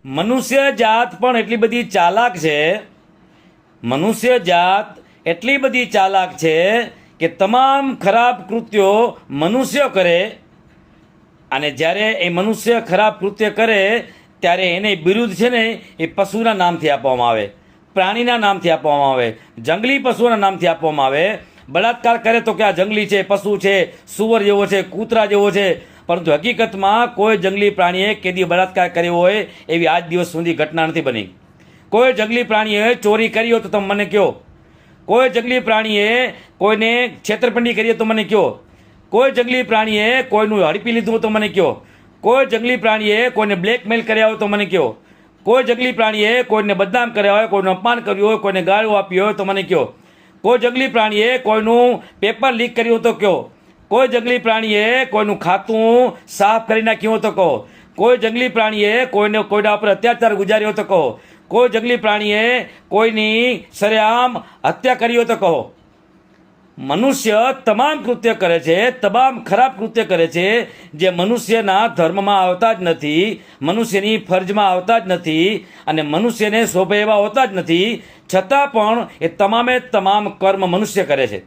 મનુષ્ય જાત પણ એટલી બધી ચાલાક છે, મનુષ્ય જાત એટલી બધી ચાલાક છે કે તમામ ખરાબ કૃત્યો મનુષ્ય કરે, અને જ્યારે એ મનુષ્ય ખરાબ કૃત્ય કરે ત્યારે એને બિરુદ છે ને એ પશુના નામથી આપવામાં આવે, પ્રાણીના નામથી આપવામાં આવે, જંગલી પશુઓના નામથી આપવામાં આવે. બળાત્કાર કરે તો કે આ જંગલી છે, પશુ છે, સુવર જેવો છે, કૂતરા જેવો છે, પરંતુ હકીકતમાં કોઈ જંગલી પ્રાણીએ કેદી બળાત્કાર કર્યો હોય એવી આજ દિવસ સુધી ઘટના નથી બની. કોઈ જંગલી પ્રાણીએ ચોરી કરી હોય તો તમે મને કહો, કોઈ જંગલી પ્રાણીએ કોઈને છેતરપિંડી કરી હોય તો મને કહો, કોઈ જંગલી પ્રાણીએ કોઈનું હડપી લીધું હોય તો મને કહો, કોઈ જંગલી પ્રાણીએ કોઈને બ્લેકમેલ કર્યા હોય તો મને કહો, કોઈ જંગલી પ્રાણીએ કોઈને બદનામ કર્યા હોય, કોઈનું અપમાન કર્યું હોય, કોઈને ગાળો આપી હોય તો મને કહો, કોઈ જંગલી પ્રાણીએ કોઈનું પેપર લીક કર્યું હોય તો કહો, કોઈ જંગલી પ્રાણીએ કોઈનું ખાતું સાફ કરી નાખ્યું હોય તો કહો, કોઈ જંગલી પ્રાણીએ કોઈના ઉપર અત્યાચાર ગુજાર્યો હોય તો કહો, કોઈ જંગલી પ્રાણીએ કોઈની સરેઆમ હત્યા કરી હોય તો કહો. મનુષ્ય તમામ કૃત્ય કરે છે, તમામ ખરાબ કૃત્ય કરે છે જે મનુષ્યના ધર્મમાં આવતા જ નથી, મનુષ્યની ફરજમાં આવતા જ નથી, અને મનુષ્યને શોભે એવા હોતા જ નથી. છતાં પણ એ તમામે તમામ કર્મ મનુષ્ય કરે છે,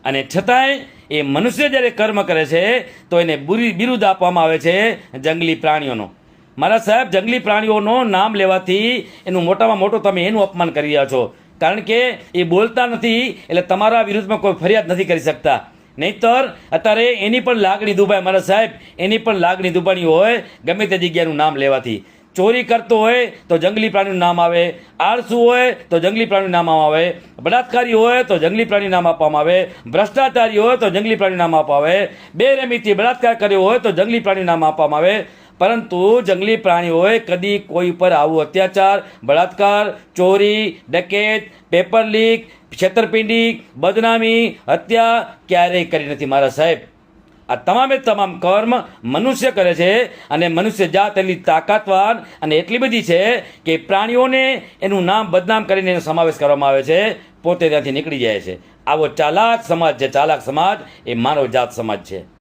અને છતાંય એ મનુષ્ય જ્યારે કર્મ કરે છે તો એને બિરુદ આપવામાં આવે છે જંગલી પ્રાણીઓનો. મારા સાહેબ, જંગલી પ્રાણીઓનું નામ લેવાથી એનું મોટામાં મોટું તમે એનું અપમાન કરી રહ્યા છો, કારણ કે એ બોલતા નથી એટલે તમારા વિરુદ્ધમાં કોઈ ફરિયાદ નથી કરી શકતા. નહીંતર અત્યારે એની પણ લાગણી દુભાય મારા સાહેબ, એની પણ લાગણી દુભાણી હોય ગમે તે જગ્યાનું નામ લેવાથી. ચોરી કરતો હોય તો જંગલી પ્રાણીનું નામ આવે, આળસુ હોય તો જંગલી પ્રાણીનું નામ આવે, બળાત્કારી હોય તો જંગલી પ્રાણીનું નામ આપવામાં આવે, ભ્રષ્ટાચારી હોય તો જંગલી પ્રાણીનું નામ આપવામાં આવે, બેરહેમીથી બળાત્કાર કર્યો હોય તો જંગલી પ્રાણીનું નામ આપવામાં આવે. પરંતુ જંગલી પ્રાણીઓએ કદી કોઈ પર આવું અત્યાચાર, બળાત્કાર, ચોરી, ડકેત, પેપર લીક, છેતરપિંડી, બદનામી, હત્યા ક્યારેય કરી નથી મારા સાહેબ. આ તમામે તમામ કર્મ મનુષ્ય કરે છે, અને મનુષ્ય જાત એટલી તાકાતવાર અને એટલી બધી છે કે પ્રાણીઓને એનું નામ બદનામ કરીને એનો સમાવેશ કરવામાં આવે છે, પોતે ત્યાંથી નીકળી જાય છે. આવો ચાલાક સમાજ છે, ચાલાક સમાજ એ માનવ જાત સમાજ છે.